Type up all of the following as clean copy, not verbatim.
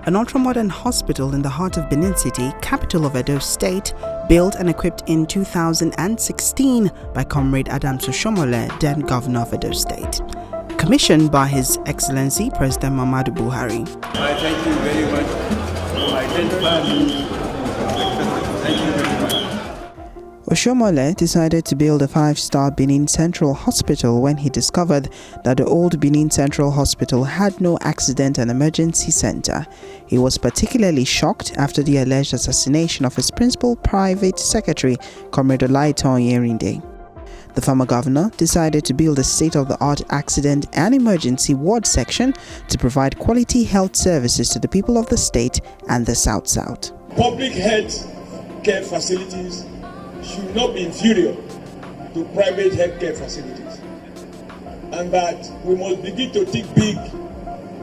An ultra-modern hospital in the heart of Benin City, capital of Edo State, built and equipped in 2016 by Comrade Adams Oshiomhole, then Governor of Edo State. Commissioned by His Excellency President Muhammadu Buhari. I thank you very much for my Thank you very much. Oshiomhole decided to build a 5-star Benin Central Hospital when he discovered that the old Benin Central Hospital had no accident and emergency center. He was particularly shocked after the alleged assassination of his principal private secretary, Comrade Olaitan Yerinde. The former governor decided to build a state-of-the-art accident and emergency ward section to provide quality health services to the people of the state and the South-South. Public health care facilities should not be inferior to private healthcare facilities, and that we must begin to think big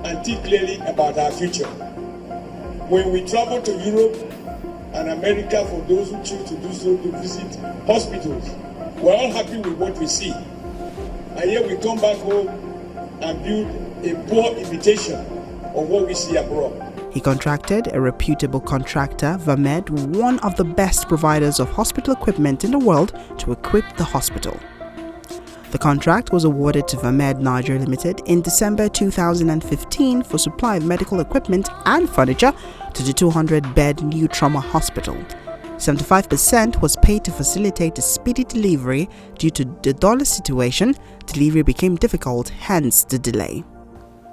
and think clearly about our future. When we travel to Europe and America, for those who choose to do so, to visit hospitals, we're all happy with what we see, and yet we come back home and build a poor imitation of what we see abroad. He contracted a reputable contractor, Vamed, one of the best providers of hospital equipment in the world, to equip the hospital. The contract was awarded to Vamed Nigeria Limited in December 2015 for supply of medical equipment and furniture to the 200-bed new trauma hospital. 75% was paid to facilitate a speedy delivery. Due to the dollar situation, delivery became difficult, hence the delay.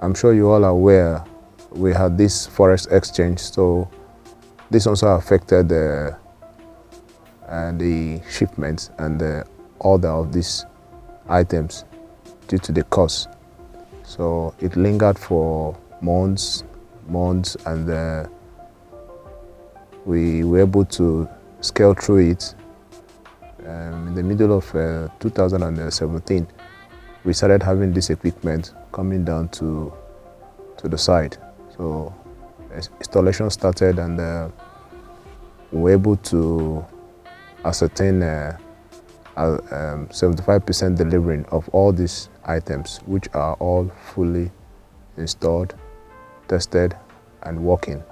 I'm sure you all are aware we had this forex exchange, so this also affected the shipments and the order of these items due to the cost. So it lingered for months, and we were able to scale through it. In the middle of 2017, we started having this equipment coming down to the site. So installation started, and we were able to ascertain 75% delivering of all these items, which are all fully installed, tested, and working.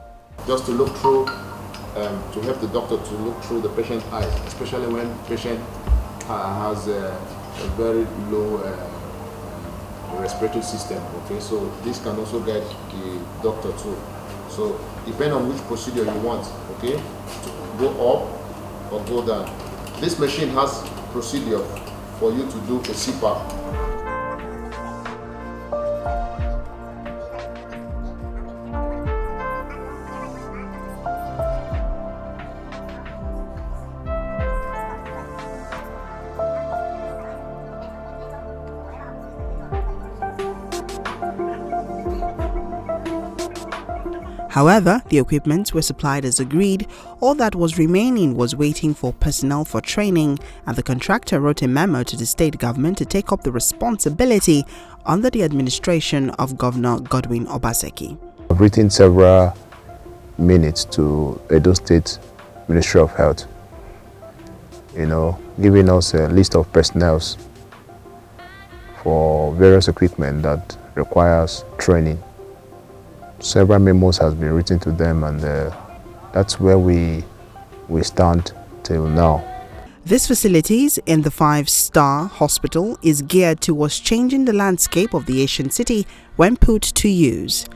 Just to look through, to help the doctor to look through the patient's eyes, especially when the patient has a very low respiratory system. Okay, so this can also guide the doctor too. So depending on which procedure you want, okay, to go up or go down. This machine has procedure for you to do a CPAP. However, the equipment were supplied as agreed. All that was remaining was waiting for personnel for training, and the contractor wrote a memo to the state government to take up the responsibility under the administration of Governor Godwin Obaseki. I've written several minutes to Edo State Ministry of Health, giving us a list of personnel for various equipment that requires training. Several memos has been written to them, and that's where we stand till now. This facilities in the 5-star hospital is geared towards changing the landscape of the Asian city when put to use.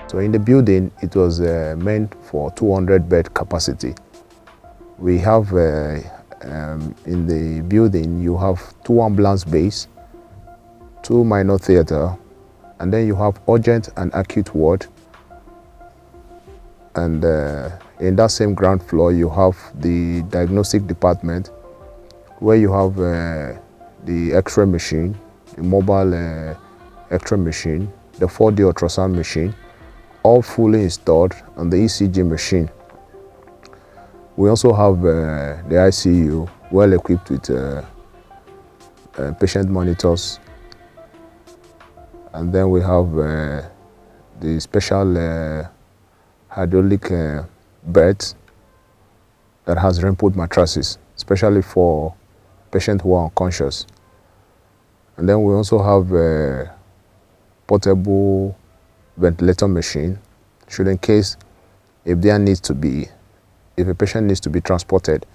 So in the building, it was meant for 200 bed capacity. We have, in the building, you have 2 ambulance bays, 2 minor theater, and then you have urgent and acute ward. And in that same ground floor, you have the diagnostic department, where you have the X-ray machine, the mobile X-ray machine, the 4D ultrasound machine, all fully installed on the ECG machine. We also have the ICU, well equipped with patient monitors. And then we have the special hydraulic beds that has raincoat mattresses, especially for patients who are unconscious. And then we also have a portable ventilator machine, should in case if a patient needs to be transported,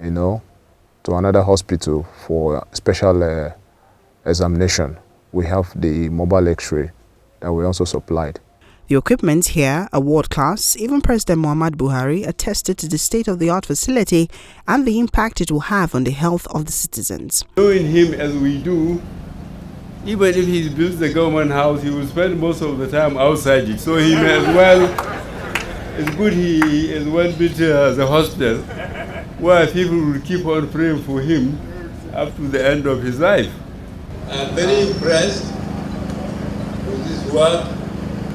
to another hospital for special examination. We have the mobile X-ray that we also supplied. The equipment here are world class. Even President Muhammad Buhari attested to the state-of-the-art facility and the impact it will have on the health of the citizens. Knowing him as we do, even if he builds the government house, he will spend most of the time outside it. So he may as well, it's good he as well built the hospital, where people will keep on praying for him up to the end of his life. I'm very impressed with this work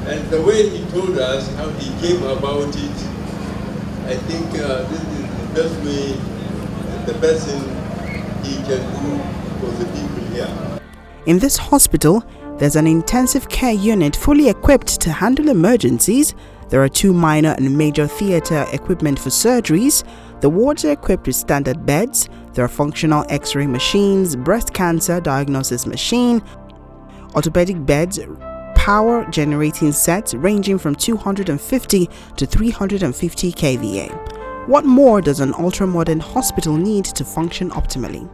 and the way he told us how he came about it. I think this is the best way and the best thing he can do for the people here. In this hospital, there's an intensive care unit fully equipped to handle emergencies. There are 2 minor and major theater equipment for surgeries. The wards are equipped with standard beds. There are functional X-ray machines, breast cancer diagnosis machine, orthopedic beds, power generating sets ranging from 250 to 350 kVA. What more does an ultra-modern hospital need to function optimally?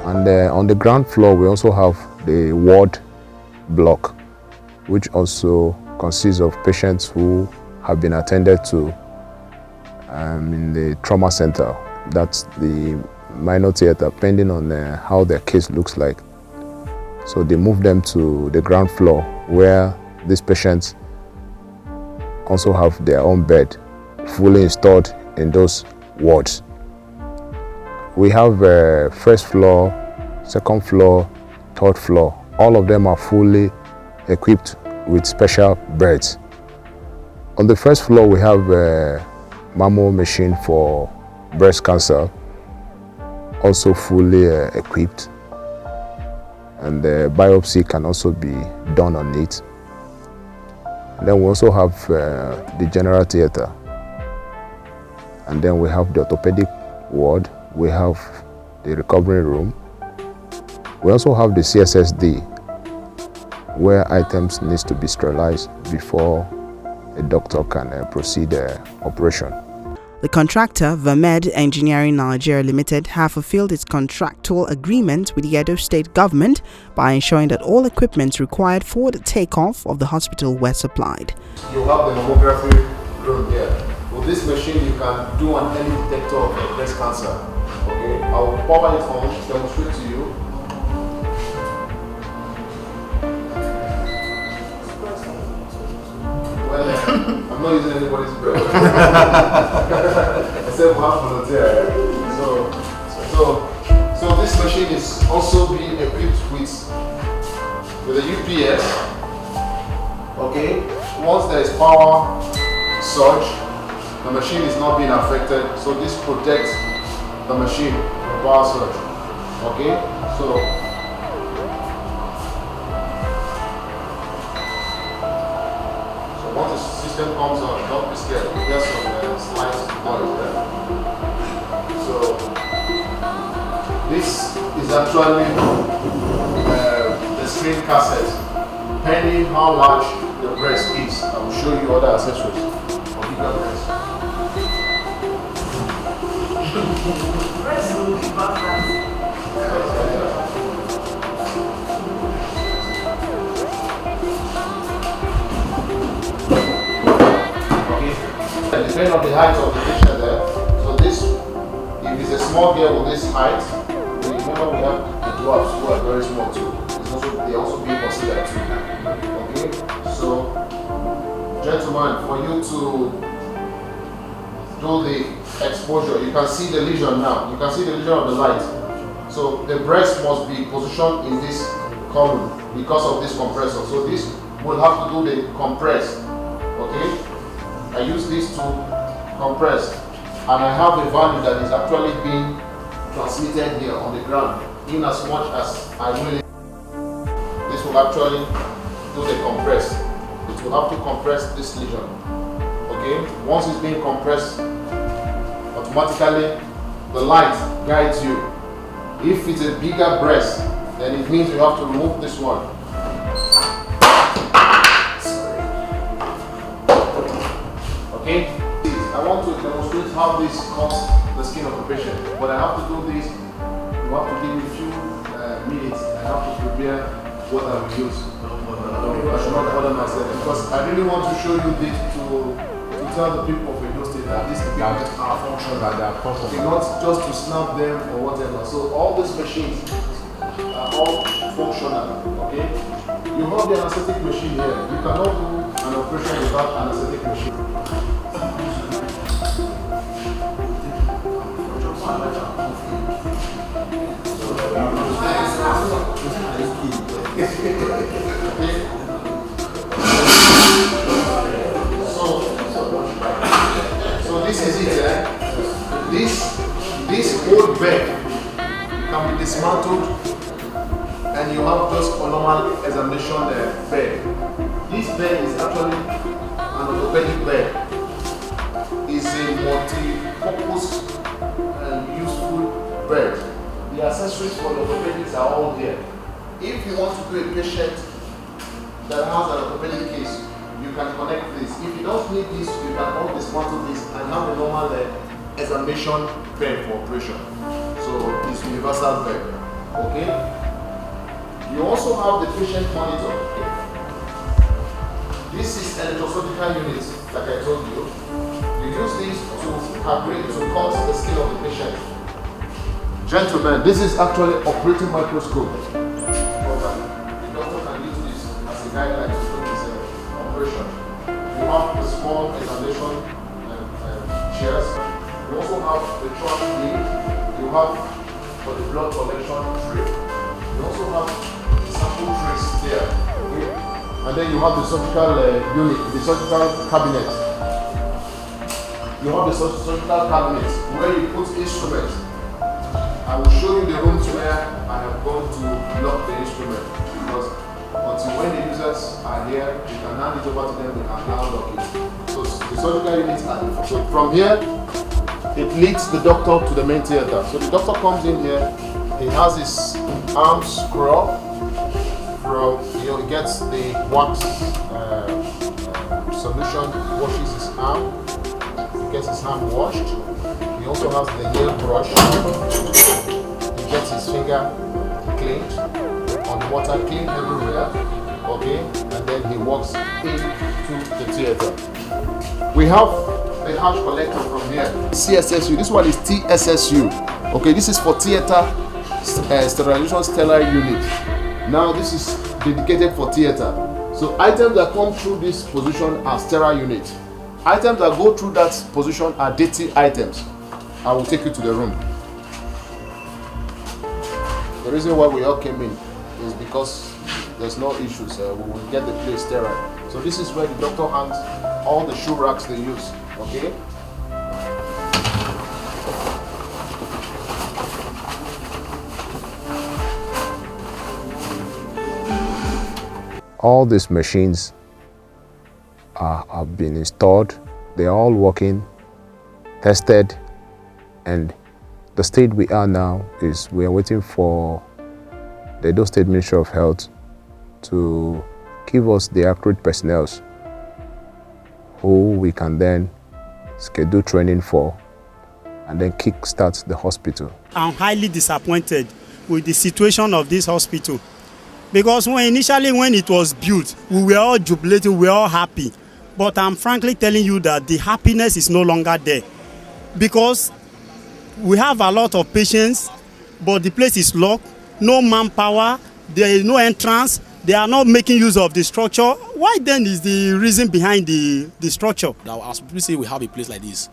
And on the ground floor, we also have the ward block, which also consists of patients who have been attended to in the trauma center. That's the minor theater, depending on how their case looks like. So they move them to the ground floor, where these patients also have their own bed, fully installed in those wards. We have first floor, second floor, third floor. All of them are fully equipped with special beds. On the first floor, we have a mammo machine for breast cancer, also fully equipped, and the biopsy can also be done on it. And then we also have the general theater. And then we have the orthopedic ward, we have the recovery room. We also have the CSSD, where items needs to be sterilized before a doctor can proceed the operation. The contractor, Vamed Engineering Nigeria Limited, have fulfilled its contractual agreement with the Edo State government by ensuring that all equipment required for the takeoff of the hospital were supplied. You have the mammography room here. With this machine, you can do an early detector of breast cancer. Okay, I will power it on, demonstrate to you. Well, I'm not using anybody's breath. Except we have volunteer. So this machine is also being equipped with a UPS. Okay, once there is power surge, the machine is not being affected. So this protects the machine from power surge. Okay, so once the system comes on, don't be scared. We get some slight noise there. So this is actually the screen cassette. Depending how large the breast is, I will show you other accessories of bigger breast. Depending on the height of the patient there. So this, if it's a small girl with this height, remember we have the dwarfs who are very small too. They also be considered too. Okay? So, gentlemen, for you to do the exposure, you can see the lesion now. You can see the lesion of the light. So the breast must be positioned in this column because of this compressor. So this will have to do the compress. Okay? I use this to compress, and I have a value that is actually being transmitted here on the ground. In as much as I will, this will actually do the compress. It will have to compress this lesion. Okay, once it's being compressed, automatically the light guides you. If it's a bigger breast, then it means you have to remove this one. Okay, I want to demonstrate how this cuts the skin of the patient, but I have to do this. You have to give me a few minutes. I have to prepare what I will use. I should not bother myself because I really want to show you this to tell the people of Edo State that this equipment are functional. Okay, not just to snap them or whatever. So all these machines are all functional. Okay, you have the anesthetic machine here. You cannot do an operation without an anesthetic machine. So this is it. This old bed can be dismantled, and you have just a normal examination bed. This bed is actually an orthopedic bed. It's a multi-purpose and useful bed. The accessories for the orthopedics are all there. If you want to do a patient that has an orthopedic case, you can connect this. If you don't need this, you can all dismantle this and have a normal examination bed for operation. So it's universal bed. Okay? You also have the patient monitor. This is electrosurgical unit, like I told you. You use this to calculate, to cut the skin of the patient. Gentlemen, this is actually operating microscope. The doctor can use this as a guideline to do this operation. You have the small examination chairs. You also have the truck wheel. You have for the blood collection tray. You also have sample trays there. Okay? And then you have the surgical unit, the surgical cabinet. You have the surgical cabinet where you put instruments. I will show you the rooms where I have gone to lock the instrument because until when the users are here, you can hand it over to them, they can now lock it. So the surgical units are so from here it leads the doctor to the main theater. So the doctor comes in here, he has his arm scrub from, he gets the wax solution, washes his arm, he gets his arm washed. He also has the nail brush, he gets his finger cleaned, on the water, clean everywhere, okay, and then he walks into the theater. We have the hash collector from here, CSSU, this one is TSSU, okay, this is for theater sterilization sterile unit. Now this is dedicated for theater. So items that come through this position are sterile unit. Items that go through that position are dirty items. I will take you to the room. The reason why we all came in is because there's no issues. We will get the place sterile. So this is where the doctor hangs all the shoe racks they use. Okay. All these machines have been installed. They're all working, tested, and the state we are now is we are waiting for the Edo State Ministry of Health to give us the accurate personnel who we can then schedule training for and then kick-start the hospital. I'm highly disappointed with the situation of this hospital. Because initially when it was built, we were all jubilating, we were all happy. But I'm frankly telling you that the happiness is no longer there. Because we have a lot of patients, but the place is locked, no manpower, there is no entrance, they are not making use of the structure. Why then is the reason behind the structure? Now, as people say we have a place like this,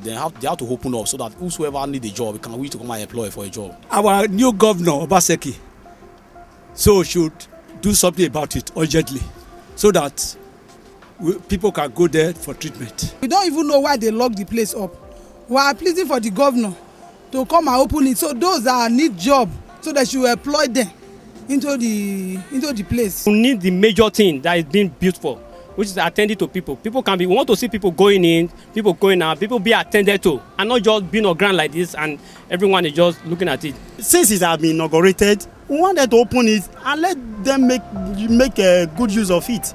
they have to open up so that whosoever need a job, can we to come and employ for a job. Our new governor, Obaseki, so should do something about it urgently so that people can go there for treatment. We don't even know why they lock the place up. We are pleading for the governor to come and open it so those that need job, so that you employ them into the place. We need the major thing that is being built for, which is attending to people. We want to see people going in, people going out, people be attended to, and not just being on ground like this and everyone is just looking at it. Since it has been inaugurated, we wanted to open it and let them make a good use of it.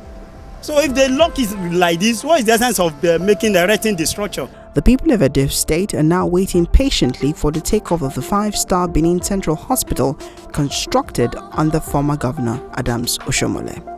So if they lock it like this, what is the essence of erecting the structure? The people of Edo State are now waiting patiently for the takeoff of the 5-star Benin Central Hospital constructed under former Governor Adams Oshiomhole.